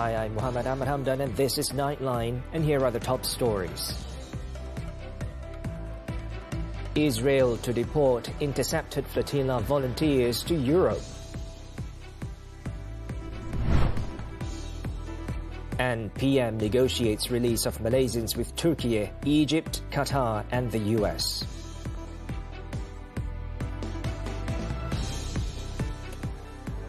Hi, I'm Muhammed Hamdan and this is Nightline, and here are the top stories. Israel to deport intercepted flotilla volunteers to Europe. And PM negotiates release of Malaysians with Turkey, Egypt, Qatar and the US.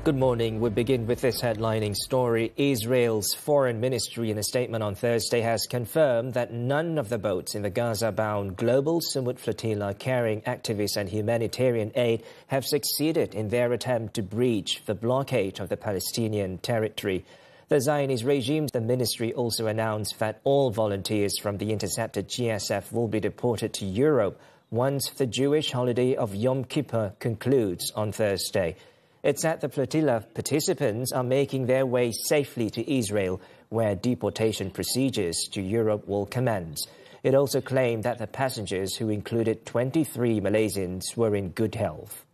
Good morning. We begin with this headlining story. Israel's foreign ministry in a statement on Thursday has confirmed that none of the boats in the Gaza-bound global Sumut flotilla carrying activists and humanitarian aid have succeeded in their attempt to breach the blockade of the Palestinian territory. The Zionist regime, the ministry also announced that all volunteers from the intercepted GSF will be deported to Europe once the Jewish holiday of Yom Kippur concludes on Thursday. It said the flotilla participants are making their way safely to Israel, where deportation procedures to Europe will commence. It also claimed that the passengers, who included 23 Malaysians, were in good health.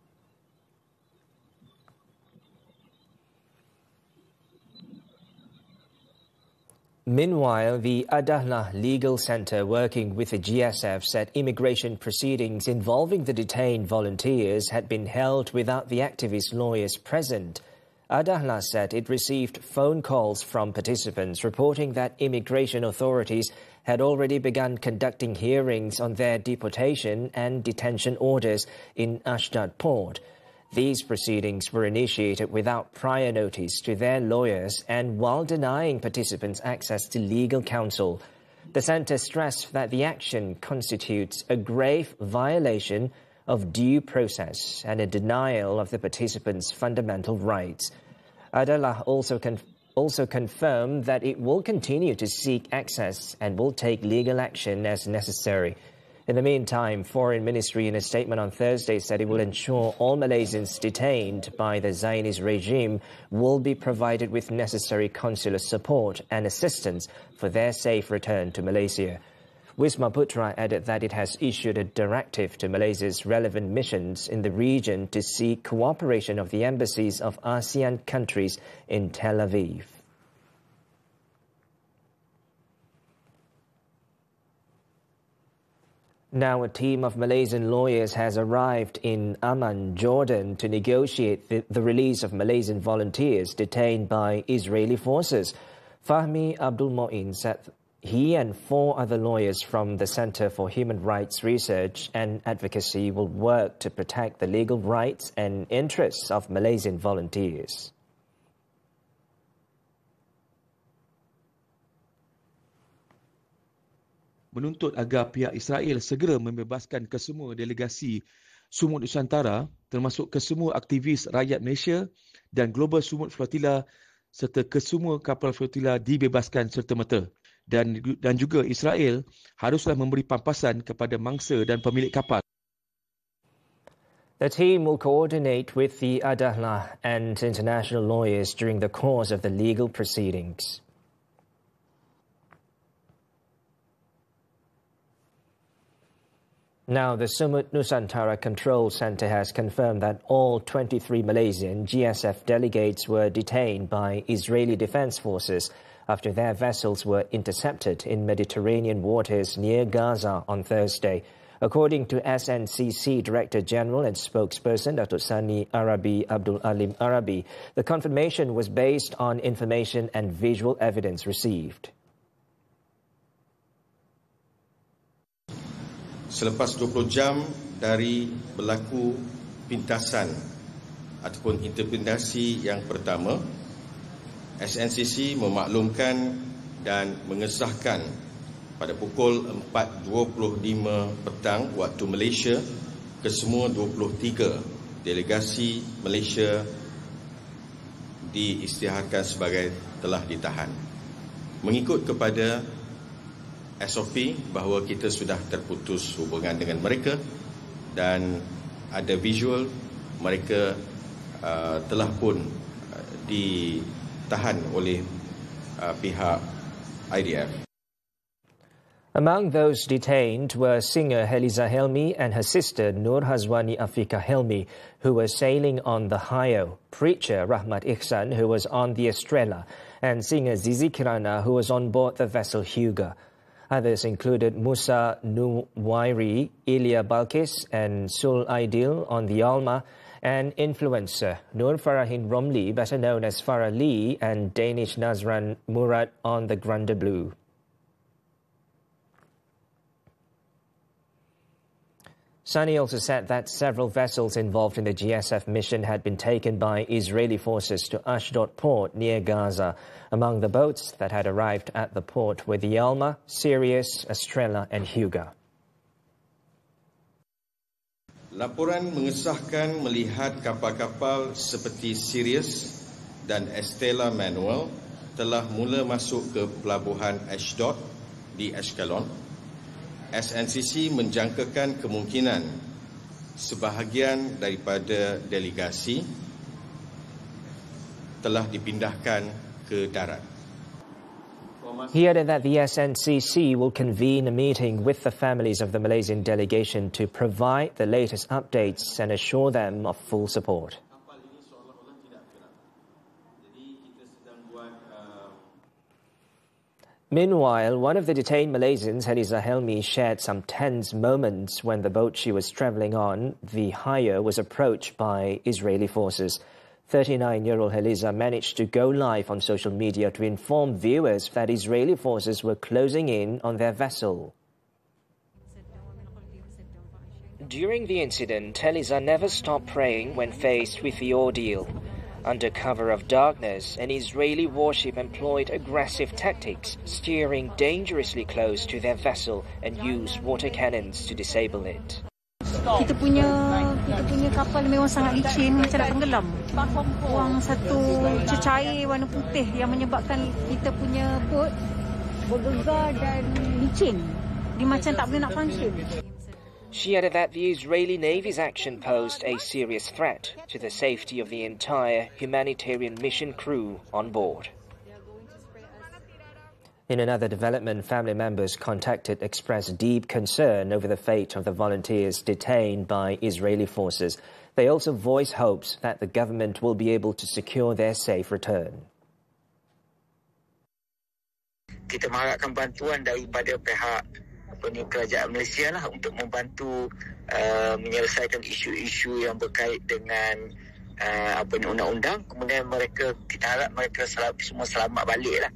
Meanwhile, the Adahlah Legal Centre working with the GSF said immigration proceedings involving the detained volunteers had been held without the activist lawyers present. Adahlah said it received phone calls from participants reporting that immigration authorities had already begun conducting hearings on their deportation and detention orders in Ashdod port. These proceedings were initiated without prior notice to their lawyers and while denying participants access to legal counsel. The centre stressed that the action constitutes a grave violation of due process and a denial of the participants' fundamental rights. Adahlah also confirmed that it will continue to seek access and will take legal action as necessary. In the meantime, Foreign Ministry in a statement on Thursday said it will ensure all Malaysians detained by the Zionist regime will be provided with necessary consular support and assistance for their safe return to Malaysia. Wisma Putra added that it has issued a directive to Malaysia's relevant missions in the region to seek cooperation of the embassies of ASEAN countries in Tel Aviv. Now, a team of Malaysian lawyers has arrived in Amman, Jordan, to negotiate the release of Malaysian volunteers detained by Israeli forces. Fahmi Abdul Moin said he and 4 other lawyers from the Center for Human Rights Research and Advocacy will work to protect the legal rights and interests of Malaysian volunteers. Menuntut agar pihak Israel segera membebaskan kesemua delegasi Sumut Nusantara termasuk kesemua aktivis rakyat Malaysia dan Global Sumut Flotilla serta kesemua kapal flotilla dibebaskan serta-merta. Dan juga Israel haruslah memberi pampasan kepada mangsa dan pemilik kapal. The team will coordinate with the Adahlah and international lawyers during the course of the legal proceedings. Now, the Sumut Nusantara Control Centre has confirmed that all 23 Malaysian GSF delegates were detained by Israeli Defence Forces after their vessels were intercepted in Mediterranean waters near Gaza on Thursday. According to SNCC Director General and spokesperson Dr. Sani Arabi Abdul Alim Arabi, the confirmation was based on information and visual evidence received. Selepas 20 jam dari berlaku pintasan ataupun interpretasi yang pertama, SNCC memaklumkan dan mengesahkan pada pukul 4.25 petang waktu Malaysia kesemua 23 delegasi Malaysia diisytiharkan sebagai telah ditahan. Mengikut kepada SOP bahawa kita sudah terputus hubungan dengan mereka dan ada visual mereka telah pun ditahan oleh pihak IDF. Among those detained were singer Heliza Helmi and her sister Nur Hazwani Afika Helmi, who were sailing on the Hayo, preacher Rahmat Ihsan, who was on the Estrella, and singer Zizi Kirana, who was on board the vessel Hugo. Others included Musa Nuwairi, Ilya Balkis and Sul Aidil on the Alma, and influencer Nur Farahin Romli, better known as Farah Lee, and Danish Nazran Murad on the Grande Blue. Sani also said that several vessels involved in the GSF mission had been taken by Israeli forces to Ashdod port near Gaza. Among the boats that had arrived at the port were the Alma, Sirius, Estrella and Hugo. Laporan mengesahkan melihat kapal-kapal seperti Sirius dan Estella Manuel telah mula masuk ke pelabuhan Ashdod di Ashkelon. SNCC menjangkakan kemungkinan sebahagian daripada delegasi telah dipindahkan ke darat. He added that the SNCC will convene a meeting with the families of the Malaysian delegation to provide the latest updates and assure them of full support. Meanwhile, one of the detained Malaysians, Heliza Helmi, shared some tense moments when the boat she was travelling on, the Hayo, was approached by Israeli forces. 39-year-old Heliza managed to go live on social media to inform viewers that Israeli forces were closing in on their vessel. During the incident, Heliza never stopped praying when faced with the ordeal. Under cover of darkness, an Israeli warship employed aggressive tactics, steering dangerously close to their vessel and used water cannons to disable it. Kita punya kapal memang sangat licin, macam nak tenggelam. Buang satu cecair warna putih yang menyebabkan kita punya bot bergegar dan licin. Dia macam tak boleh nak function. She added that the Israeli Navy's action posed a serious threat to the safety of the entire humanitarian mission crew on board. In another development, family members contacted expressed deep concern over the fate of the volunteers detained by Israeli forces. They also voiced hopes that the government will be able to secure their safe return. Kita mengharapkan bantuan daripada pihak kerajaan Malaysia lah untuk membantu menyelesaikan isu-isu yang berkait dengan undang-undang. Kemudian kita harap mereka semua selamat balik lah.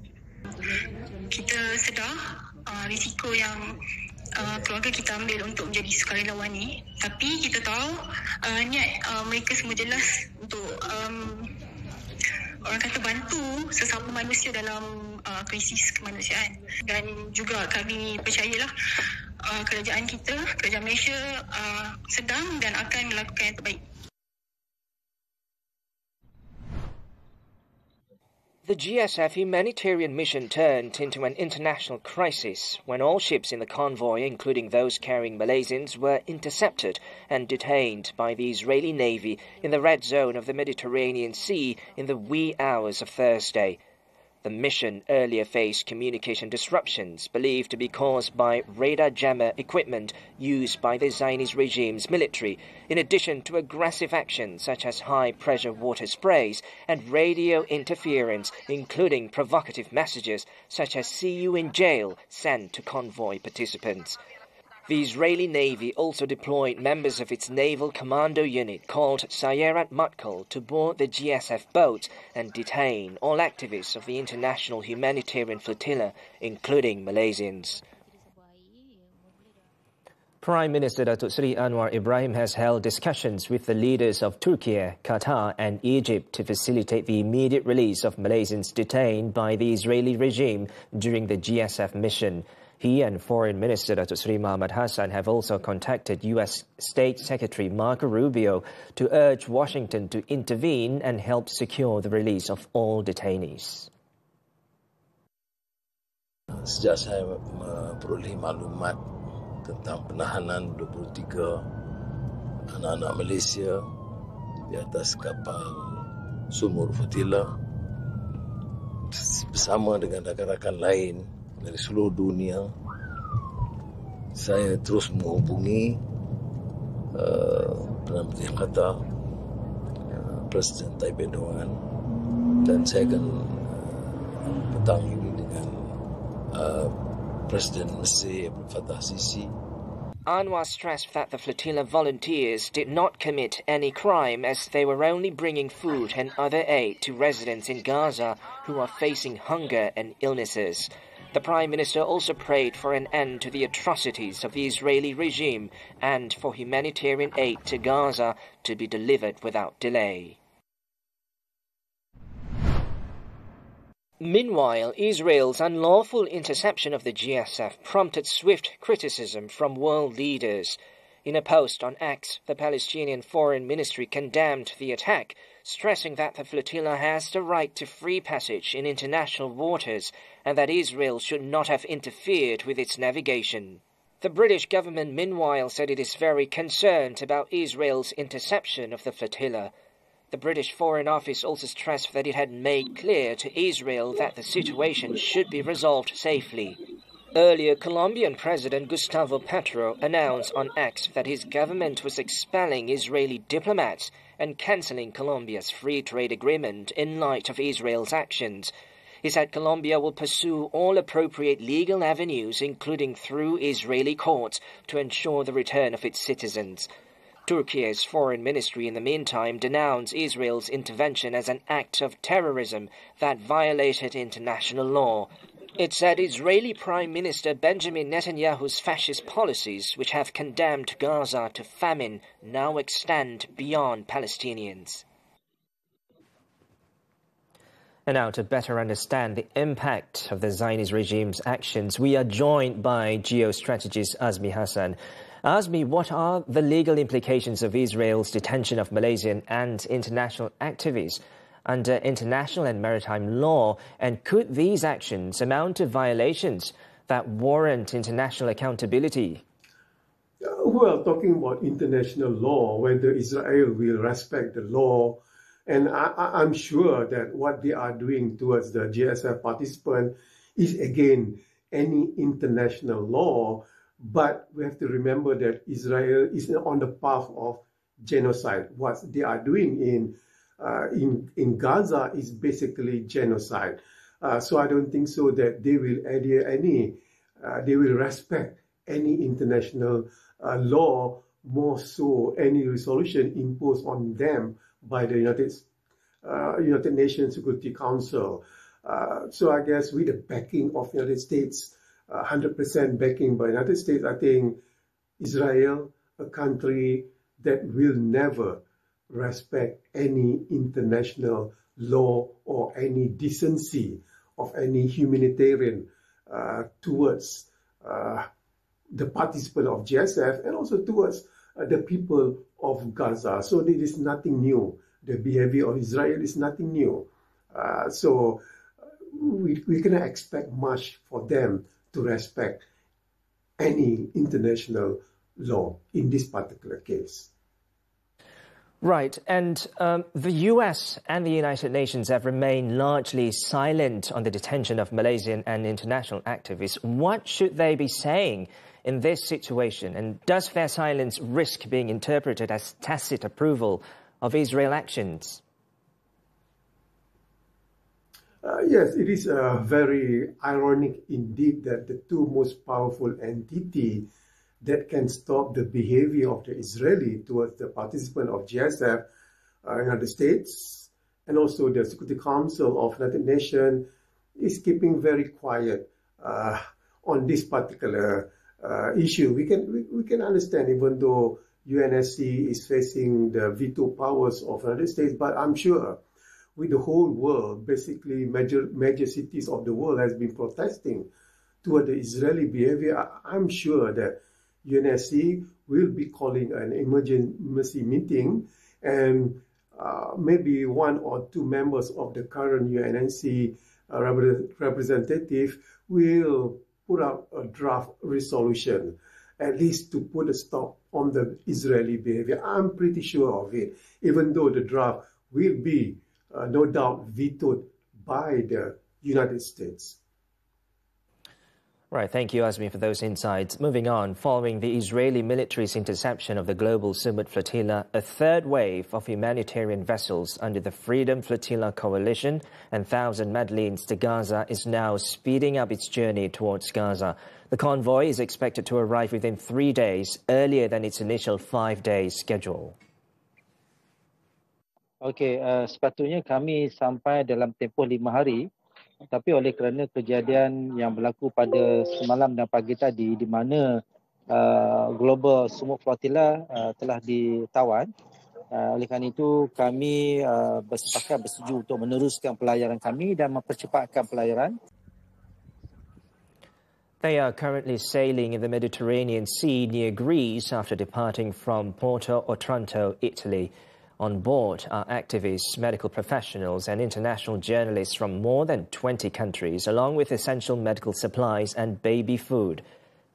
Kita sedar risiko yang keluarga kita ambil untuk menjadi sukarelawan ni, tapi kita tahu niat mereka semua jelas untuk orang kata bantu sesama manusia dalam krisis kemanusiaan. Dan juga kami percayalah kerajaan kita, kerajaan Malaysia sedang dan akan melakukan yang terbaik. The GSF humanitarian mission turned into an international crisis when all ships in the convoy, including those carrying Malaysians, were intercepted and detained by the Israeli Navy in the red zone of the Mediterranean Sea in the wee hours of Thursday. The mission earlier faced communication disruptions believed to be caused by radar jammer equipment used by the Zionist regime's military, in addition to aggressive actions such as high-pressure water sprays and radio interference, including provocative messages such as "see you in jail" sent to convoy participants. The Israeli Navy also deployed members of its naval commando unit called Sayerat Matkal to board the GSF boats and detain all activists of the international humanitarian flotilla, including Malaysians. Prime Minister Datuk Seri Anwar Ibrahim has held discussions with the leaders of Turkey, Qatar and Egypt to facilitate the immediate release of Malaysians detained by the Israeli regime during the GSF mission. He and Foreign Minister Datuk Seri Muhammed have also contacted U.S. State Secretary Marco Rubio to urge Washington to intervene and help secure the release of all detainees. Sejak saya memperoleh maklumat tentang penahanan 23 anak-anak Malaysia di atas kapal Sumur Flotilla bersama dengan rakan-rakan lain dari seluruh dunia, Saya terus menghubungi Perdana Menteri Qatar, Presiden Tayyip Erdogan, dan saya akan petang ini dengan Presiden Mesir Abdul Fattah Sisi. Anwar stressed that the flotilla volunteers did not commit any crime as they were only bringing food and other aid to residents in Gaza who are facing hunger and illnesses. The Prime Minister also prayed for an end to the atrocities of the Israeli regime and for humanitarian aid to Gaza to be delivered without delay. Meanwhile, Israel's unlawful interception of the GSF prompted swift criticism from world leaders. In a post on X, the Palestinian Foreign Ministry condemned the attack, stressing that the flotilla has the right to free passage in international waters and that Israel should not have interfered with its navigation. The British government, meanwhile, said it is very concerned about Israel's interception of the flotilla. The British Foreign Office also stressed that it had made clear to Israel that the situation should be resolved safely. Earlier, Colombian President Gustavo Petro announced on X that his government was expelling Israeli diplomats and cancelling Colombia's free trade agreement in light of Israel's actions. He said Colombia will pursue all appropriate legal avenues, including through Israeli courts, to ensure the return of its citizens. Turkey's foreign ministry, in the meantime, denounced Israel's intervention as an act of terrorism that violated international law. It said Israeli Prime Minister Benjamin Netanyahu's fascist policies, which have condemned Gaza to famine, now extend beyond Palestinians. And now, to better understand the impact of the Zionist regime's actions, we are joined by geostrategist Azmi Hassan. Azmi, what are the legal implications of Israel's detention of Malaysian and international activists under international and maritime law, and could these actions amount to violations that warrant international accountability? Well, talking about international law, whether Israel will respect the law, and I'm sure that what they are doing towards the GSF participant is, again, any international law. But we have to remember that Israel is on the path of genocide. What they are doing in Gaza is basically genocide. So I don't think so that they will adhere they will respect any international law, more so any resolution imposed on them by the United Nations Security Council. So I guess with the backing of the United States, 100% backing by the United States, I think Israel, a country that will never respect any international law or any decency of any humanitarian towards the participant of GSF and also towards the people of Gaza. So it is nothing new. The behavior of Israel is nothing new. So we cannot expect much for them to respect any international law in this particular case. Right, and the US and the United Nations have remained largely silent on the detention of Malaysian and international activists. What should they be saying in this situation? And does their silence risk being interpreted as tacit approval of Israel actions? Yes, it is very ironic indeed that the two most powerful entities that can stop the behavior of the Israeli towards the participant of GSF, United States, and also the Security Council of United Nations, is keeping very quiet on this particular issue. We can understand, even though UNSC is facing the veto powers of the United States, but I'm sure with the whole world, basically major cities of the world has been protesting toward the Israeli behavior, I'm sure that UNSC will be calling an emergency meeting, and maybe one or two members of the current UNSC representative will put out a draft resolution, at least to put a stop on the Israeli behavior. I'm pretty sure of it, even though the draft will be no doubt vetoed by the United States. Right, thank you, Azmi, for those insights. Moving on, following the Israeli military's interception of the global Sumut flotilla, a third wave of humanitarian vessels under the Freedom Flotilla Coalition and 1,000 Madeleines to Gaza is now speeding up its journey towards Gaza. The convoy is expected to arrive within 3 days, earlier than its initial 5-day schedule. Okey, sepatutnya kami sampai dalam tempoh 5 hari. Tapi oleh kerana kejadian yang berlaku pada semalam dan pagi tadi di mana Global Sumut Flotilla telah ditawan, oleh kerana itu kami bersetuju untuk meneruskan pelayaran kami dan mempercepatkan pelayaran. They are currently sailing in the Mediterranean Sea near Greece after departing from Porto Otranto, Italy. On board are activists, medical professionals and international journalists from more than 20 countries, along with essential medical supplies and baby food.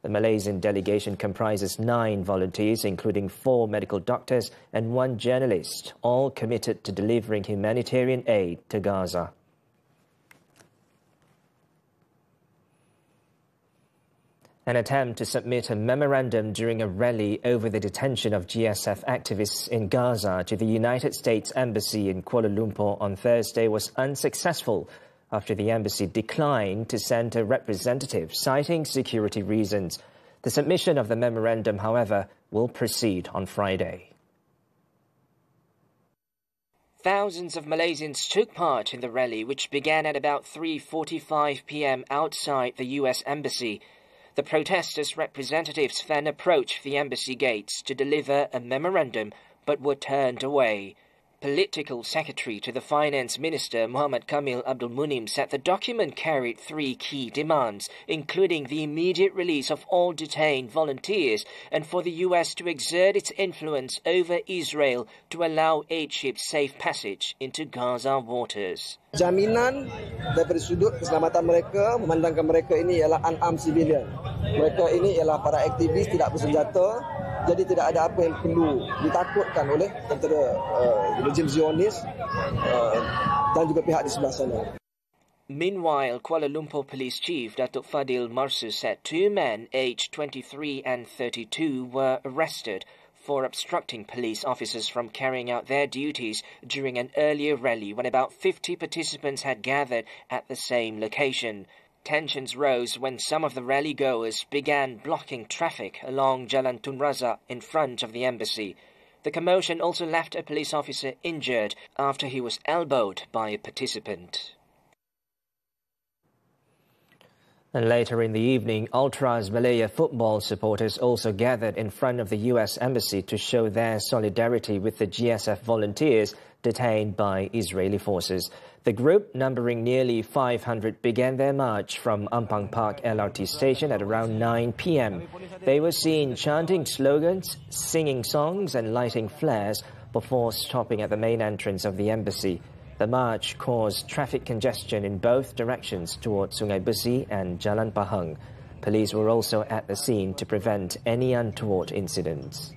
The Malaysian delegation comprises 9 volunteers, including 4 medical doctors and 1 journalist, all committed to delivering humanitarian aid to Gaza. An attempt to submit a memorandum during a rally over the detention of GSF activists in Gaza to the United States Embassy in Kuala Lumpur on Thursday was unsuccessful after the embassy declined to send a representative, citing security reasons. The submission of the memorandum, however, will proceed on Friday. Thousands of Malaysians took part in the rally, which began at about 3:45 p.m. outside the U.S. Embassy. The protesters' representatives then approached the embassy gates to deliver a memorandum, but were turned away. Political Secretary to the Finance Minister Muhammad Abdul Munim said the document carried 3 key demands, including the immediate release of all detained volunteers and for the US to exert its influence over Israel to allow aid ships safe passage into Gaza waters. Jaminan daripada sudut keselamatan mereka, memandangkan mereka ini ialah unarmed civilian. Mereka ini ialah para aktivis tidak bersenjata, jadi tidak ada apa yang perlu ditakutkan oleh tentera rejim Zionis dan juga pihak di sebelah sana. Meanwhile, Kuala Lumpur Police Chief Datuk Fadil Marsu said 2 men aged 23 and 32 were arrested for obstructing police officers from carrying out their duties during an earlier rally when about 50 participants had gathered at the same location. Tensions rose when some of the rally-goers began blocking traffic along Jalan Tun Razak in front of the embassy. The commotion also left a police officer injured after he was elbowed by a participant. And later in the evening, Ultras Malaya football supporters also gathered in front of the US Embassy to show their solidarity with the GSF volunteers detained by Israeli forces. The group, numbering nearly 500, began their march from Ampang Park LRT station at around 9 p.m. They were seen chanting slogans, singing songs and lighting flares before stopping at the main entrance of the embassy. The march caused traffic congestion in both directions towards Sungai Besi and Jalan Pahang. Police were also at the scene to prevent any untoward incidents.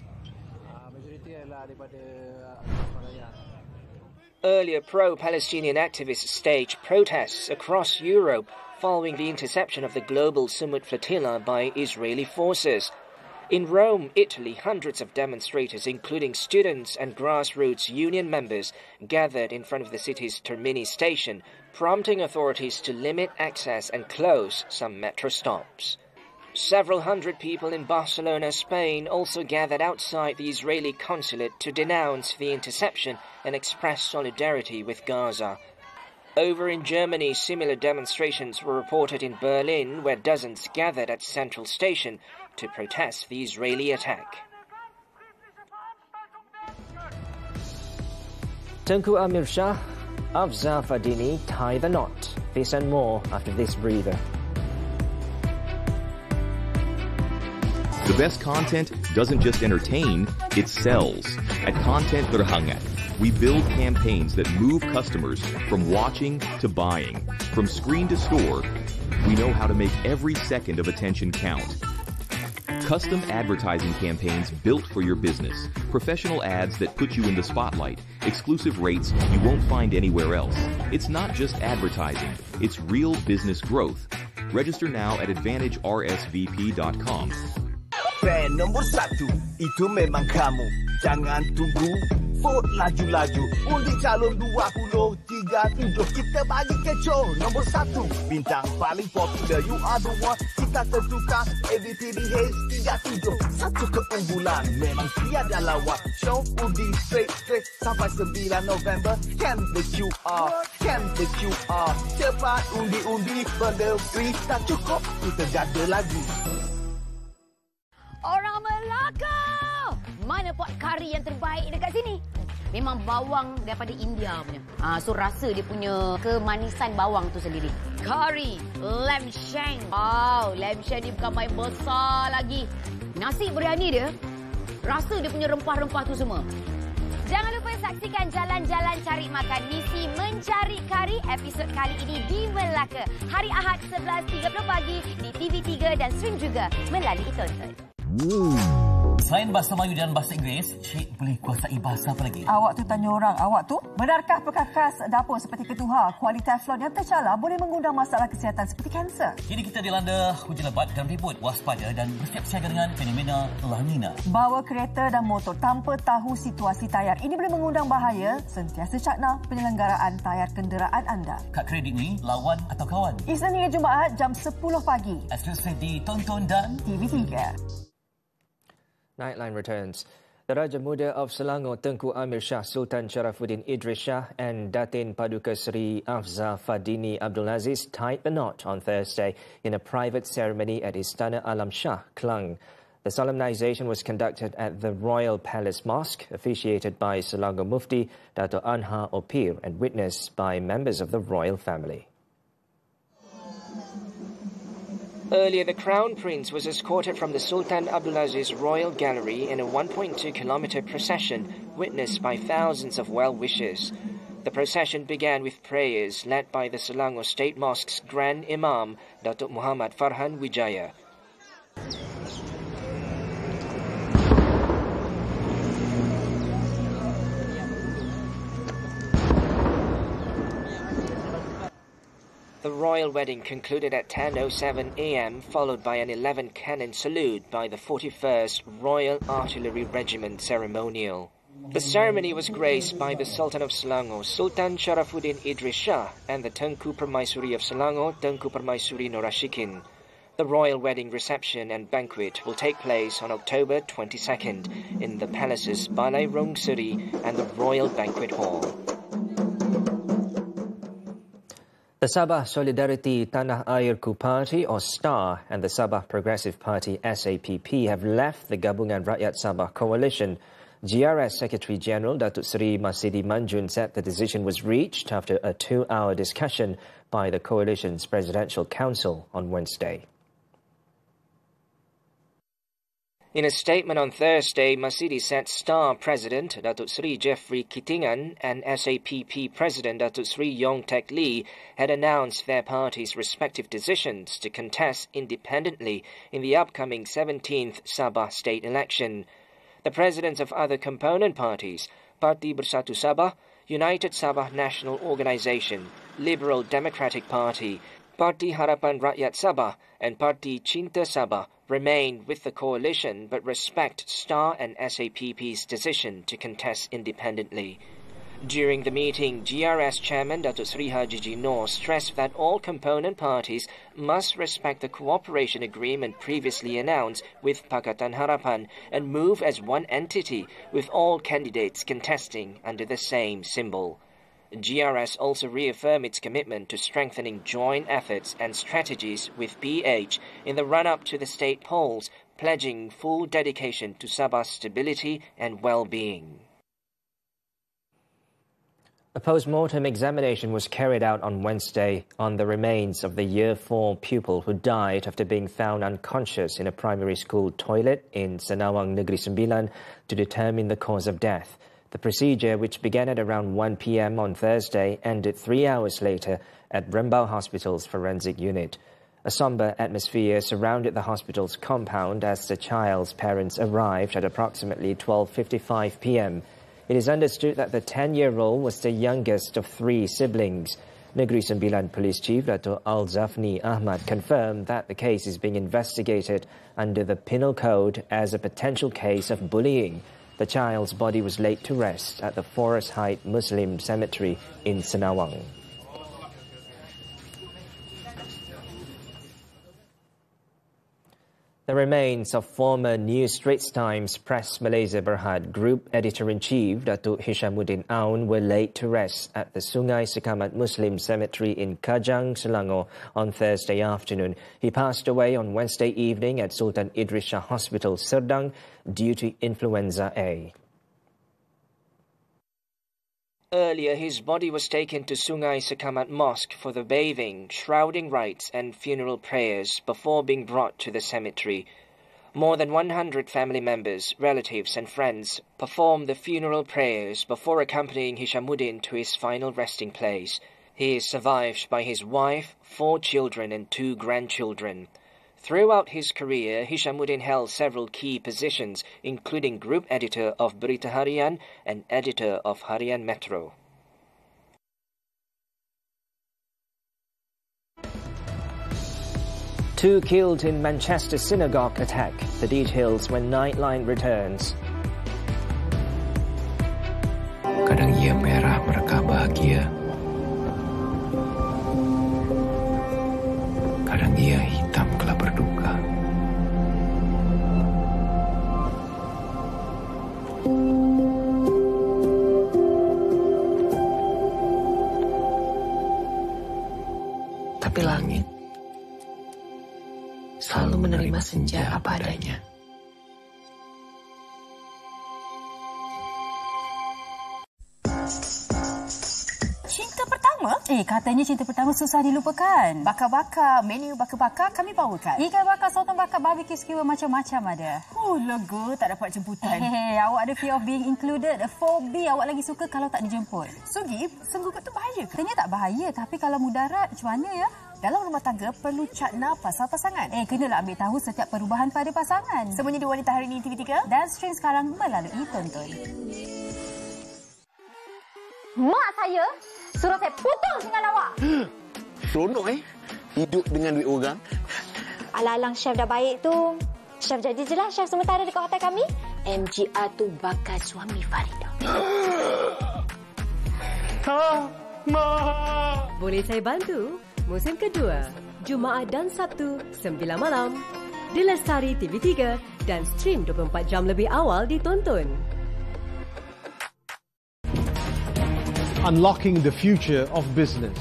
Earlier, pro-Palestinian activists staged protests across Europe following the interception of the global Sumut flotilla by Israeli forces. In Rome, Italy, hundreds of demonstrators, including students and grassroots union members, gathered in front of the city's Termini station, prompting authorities to limit access and close some metro stops. Several hundred people in Barcelona, Spain, also gathered outside the Israeli consulate to denounce the interception and express solidarity with Gaza. Over in Germany, similar demonstrations were reported in Berlin, where dozens gathered at Central Station to protest the Israeli attack. Tengku Amir Shah, Afza Fadini tie the knot. This and more after this breather. The best content doesn't just entertain, it sells. At Content Berhangat, we build campaigns that move customers from watching to buying. From screen to store, we know how to make every second of attention count. Custom advertising campaigns built for your business. Professional ads that put you in the spotlight. Exclusive rates you won't find anywhere else. It's not just advertising, it's real business growth. Register now at advantagersvp.com. Fan nombor 1, itu memang kamu. Jangan tunggu, vote laju-laju. Undi calon 2037. Kita bagi kecoh. Nombor 1, bintang paling popular. You are the one, kita tentukan. ABPDH 37. Satu keunggulan, memang tiada lawan. Show undi straight sampai 9 November. Scan the QR. Cepat undi-undi, benda free. Tak cukup, kita gada lagi. Orang Melaka! Mana pot kari yang terbaik dekat sini? Memang bawang daripada India punya. So rasa dia punya kemanisan bawang tu sendiri. Kari lamb shank. Wow, lamb shank ni bukan main besar lagi. Nasi biryani dia, rasa dia punya rempah-rempah tu semua. Jangan lupa saksikan Jalan-Jalan Cari Makan Misi Mencari Kari episod kali ini di Melaka. Hari Ahad 11.30 pagi di TV3 dan stream juga melalui Tonton. Selain bahasa Melayu dan bahasa Inggeris, Cik boleh kuasai bahasa apa lagi? Awak tu tanya orang, awak tu benarkah perkakas dapur seperti ketuhar, kualiti teflon yang tercela boleh mengundang masalah kesihatan seperti kanser? Kini kita dilanda hujan lebat dan ribut, waspada dan bersiap siaga dengan fenomena La Nina. Bawa kereta dan motor tanpa tahu situasi tayar. Ini boleh mengundang bahaya. Sentiasa cakna penyelenggaraan tayar kenderaan anda. Kad kredit ni lawan atau kawan? Isnin hingga Jumaat jam 10 pagi. Eksklusif di Tonton dan TV3. Nightline returns. The Raja Muda of Selangor, Tengku Amir Shah Sultan Sharafuddin Idris Shah and Datin Paduka Seri Afza Fadini Abdul Aziz tied the knot on Thursday in a private ceremony at Istana Alam Shah, Klang. The solemnization was conducted at the Royal Palace Mosque, officiated by Selangor Mufti Dato' Anha Opir and witnessed by members of the royal family. Earlier, the Crown Prince was escorted from the Sultan Abdulaziz Royal Gallery in a 1.2-kilometre procession witnessed by thousands of well-wishers. The procession began with prayers led by the Selangor State Mosque's Grand Imam, Datuk Muhammad Farhan Wijaya. The royal wedding concluded at 10:07 a.m., followed by an 11 cannon salute by the 41st Royal Artillery Regiment ceremonial. The ceremony was graced by the Sultan of Selangor, Sultan Sharafuddin Idris Shah, and the Tengku Permaisuri of Selangor, Tengku Permaisuri Norashikin. The royal wedding reception and banquet will take place on October 22nd in the palace's Balai Rong Seri and the Royal Banquet Hall. The Sabah Solidarity Tanah Airku Party, or STAR, and the Sabah Progressive Party, SAPP, have left the Gabungan Rakyat Sabah coalition. GRS Secretary-General Datuk Seri Masidi Manjun said the decision was reached after a 2-hour discussion by the coalition's Presidential Council on Wednesday. In a statement on Thursday, Masidi said STAR President Datuk Seri Jeffrey Kitingan and SAPP President Datuk Seri Yong Tek Lee had announced their parties' respective decisions to contest independently in the upcoming 17th Sabah state election. The presidents of other component parties, Parti Bersatu Sabah, United Sabah National Organisation, Liberal Democratic Party, Parti Harapan Rakyat Sabah and Parti Cinta Sabah remain with the coalition but respect STAR and SAPP's decision to contest independently. During the meeting, GRS Chairman Datuk Seri Haji Noor stressed that all component parties must respect the cooperation agreement previously announced with Pakatan Harapan and move as one entity with all candidates contesting under the same symbol. GRS also reaffirmed its commitment to strengthening joint efforts and strategies with PH in the run-up to the state polls, pledging full dedication to Sabah's stability and well-being. A post-mortem examination was carried out on Wednesday on the remains of the Year 4 pupil who died after being found unconscious in a primary school toilet in Senawang Negeri Sembilan to determine the cause of death. The procedure, which began at around 1 p.m. on Thursday, ended 3 hours later at Rembau Hospital's forensic unit. A somber atmosphere surrounded the hospital's compound as the child's parents arrived at approximately 12:55 p.m. It is understood that the 10-year-old was the youngest of 3 siblings. Negeri Sembilan Police Chief Dato' Al-Zafni Ahmad confirmed that the case is being investigated under the Penal Code as a potential case of bullying. The child's body was laid to rest at the Forest Heights Muslim Cemetery in Senawang. The remains of former New Straits Times Press Malaysia Berhad Group Editor-in-Chief Datuk Hishamuddin Aun were laid to rest at the Sungai Sekamat Muslim Cemetery in Kajang, Selangor on Thursday afternoon. He passed away on Wednesday evening at Sultan Idris Shah Hospital, Serdang, due to influenza A. Earlier, his body was taken to Sungai Sekamat Mosque for the bathing, shrouding rites and funeral prayers before being brought to the cemetery. More than 100 family members, relatives and friends performed the funeral prayers before accompanying Hishamuddin to his final resting place. He is survived by his wife, 4 children and 2 grandchildren. Throughout his career, Hishamuddin held several key positions, including group editor of Berita Harian and editor of Harian Metro. Two killed in Manchester synagogue attack. The details when Nightline returns. Kadang ia merah mereka bahagia. Kadang ia hitam kala berduka. Tapi langit selalu menerima senja apa adanya. Cinta pertama? Katanya cinta pertama susah dilupakan. Bakar-bakar, menu bakar-bakar kami bawakan. Ikan bakar, sotong bakar, barbecue skewer macam-macam ada. Lega tak dapat jemputan. Awak ada fear of being included. Phobia awak lagi suka kalau tak dijemput. Sugip, sungguh tu bahaya ke? Katanya tak bahaya, tapi kalau mudarat macam mana ya? Dalam rumah tangga perlu cakna pasal pasangan. Kenalah ambil tahu setiap perubahan pada pasangan. Semuanya di Wanita Hari Ini TV3 dan stream sekarang melalui Tonton. Mak saya suruh saya putus dengan awak. Seronok hidup dengan duit orang. Alang-alang chef dah baik tu. Chef jadi je lah chef sementara dekat hotel kami. MGR tu bakal suami Farida. Boleh saya bantu? Musim kedua, Jumaat dan Sabtu, 9 malam. Di Lestari TV3 dan stream 24 jam lebih awal ditonton. Unlocking the future of business.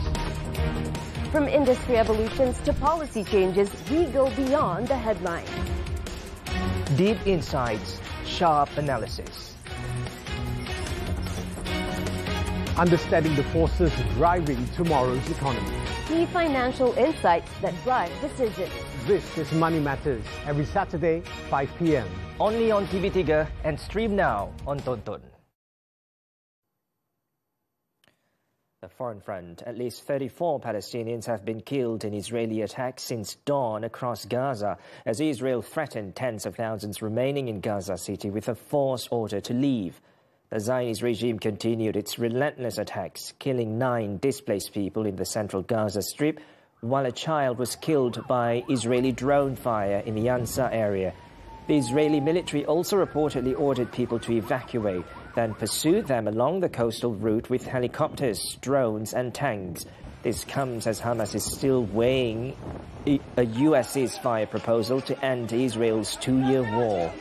From industry evolutions to policy changes, we go beyond the headline. Deep insights, sharp analysis. Understanding the forces driving tomorrow's economy. Key financial insights that drive decisions. This is Money Matters, every Saturday, 5 p.m. Only on TV3 and stream now on Tonton. The foreign front, at least 34 Palestinians have been killed in Israeli attacks since dawn across Gaza, as Israel threatened tens of thousands remaining in Gaza City with a forced order to leave. The Zionist regime continued its relentless attacks, killing 9 displaced people in the central Gaza Strip, while a child was killed by Israeli drone fire in the Ansar area. The Israeli military also reportedly ordered people to evacuate, then pursued them along the coastal route with helicopters, drones and tanks. This comes as Hamas is still weighing a US ceasefire proposal to end Israel's 2-year war.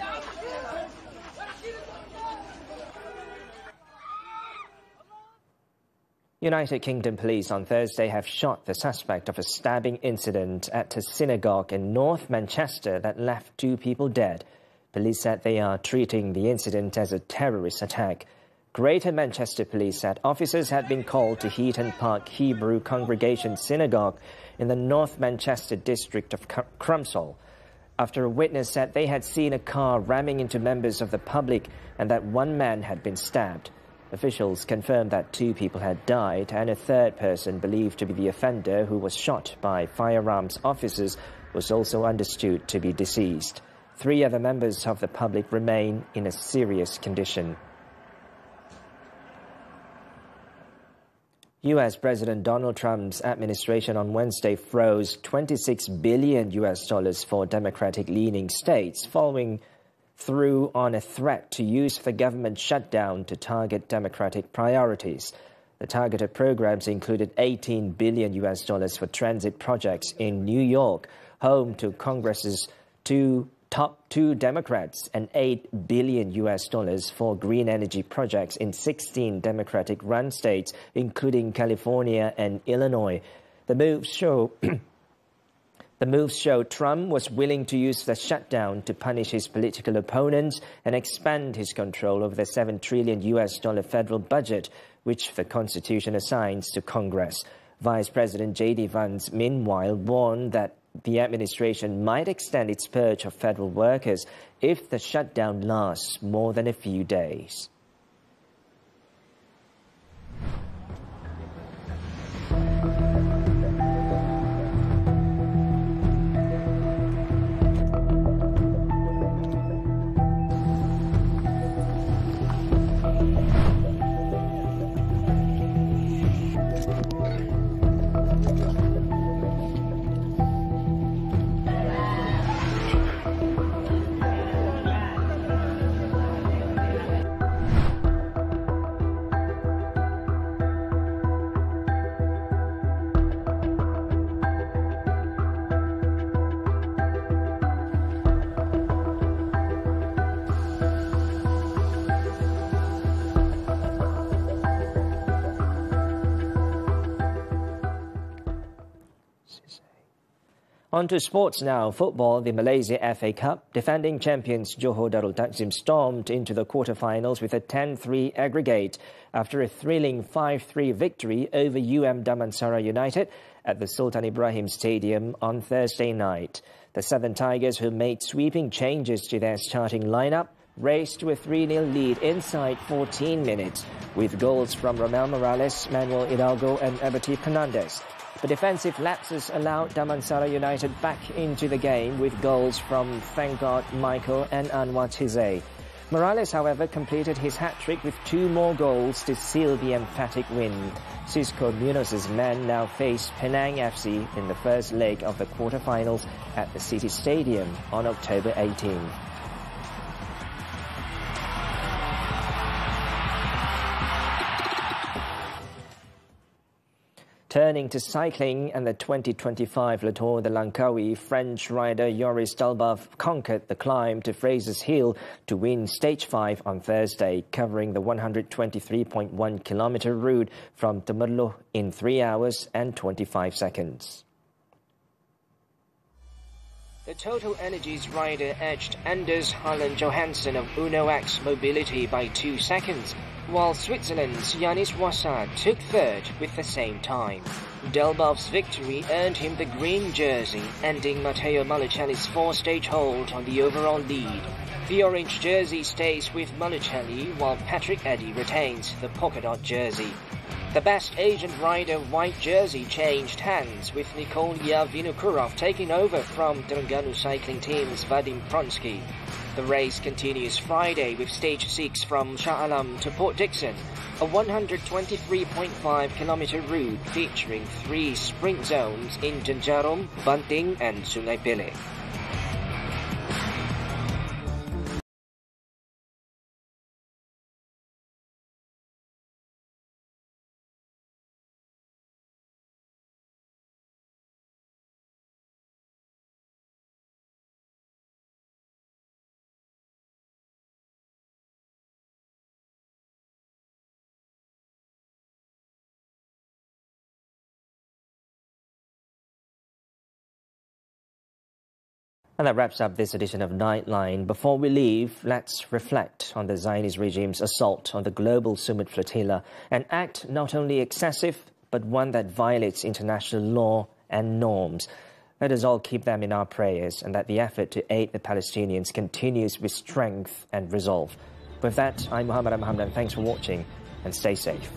United Kingdom police on Thursday have shot the suspect of a stabbing incident at a synagogue in North Manchester that left 2 people dead. Police said they are treating the incident as a terrorist attack. Greater Manchester Police said officers had been called to Heaton Park Hebrew Congregation Synagogue in the North Manchester district of Crumpsall, after a witness said they had seen a car ramming into members of the public and that 1 man had been stabbed. Officials confirmed that 2 people had died and a 3rd person believed to be the offender, who was shot by firearms officers, was also understood to be deceased. 3 other members of the public remain in a serious condition. U.S. President Donald Trump's administration on Wednesday froze $26 billion for Democratic-leaning states, following through on a threat to use the government shutdown to target Democratic priorities. The targeted programs included $18 billion for transit projects in New York, home to Congress's top two Democrats, and $8 billion for green energy projects in 16 Democratic-run states, including California and Illinois. The moves show Trump was willing to use the shutdown to punish his political opponents and expand his control over the $7 trillion federal budget, which the Constitution assigns to Congress. Vice President J.D. Vance, meanwhile, warned that the administration might extend its purge of federal workers if the shutdown lasts more than a few days. On to sports now. Football, the Malaysia FA Cup. Defending champions Johor Darul Takzim stormed into the quarterfinals with a 10-3 aggregate after a thrilling 5-3 victory over Damansara United at the Sultan Ibrahim Stadium on Thursday night. The Southern Tigers, who made sweeping changes to their starting lineup, raced to a 3-0 lead inside 14 minutes with goals from Romel Morales, Manuel Hidalgo and Eberti Fernandez. The defensive lapses allowed Damansara United back into the game with goals from Thank God Michael and Anwar Tizay. Morales, however, completed his hat-trick with 2 more goals to seal the emphatic win. Cisco Muñoz's men now face Penang FC in the first leg of the quarterfinals at the City Stadium on October 18. Turning to cycling, and the 2025 Le Tour de Langkawi, French rider Joris Dalbaf conquered the climb to Fraser's Hill to win Stage 5 on Thursday, covering the 123.1-kilometre route from Temerloh in 3 hours and 25 seconds. The Total Energies rider edged Anders Harlan Johansson of Uno X Mobility by 2 seconds, while Switzerland's Yannis Wassard took third with the same time. Delbaf's victory earned him the green jersey, ending Matteo Malicelli's 4-stage hold on the overall lead. The orange jersey stays with Malicelli, while Patrick Eddy retains the polka dot jersey. The Best Asian Rider white jersey changed hands, with Nikolia Vinokurov taking over from Terengganu cycling team's Vadim Pronsky. The race continues Friday with Stage 6 from Shah Alam to Port Dickson, a 123.5-kilometre route featuring 3 sprint zones in Jenjarom, Banting and Sungai Pelek. And that wraps up this edition of Nightline. Before we leave, let's reflect on the Zionist regime's assault on the global Sumut flotilla, an act not only excessive, but one that violates international law and norms. Let us all keep them in our prayers, and that the effort to aid the Palestinians continues with strength and resolve. With that, I'm Muhammed. Hamdan. Thanks for watching, and stay safe.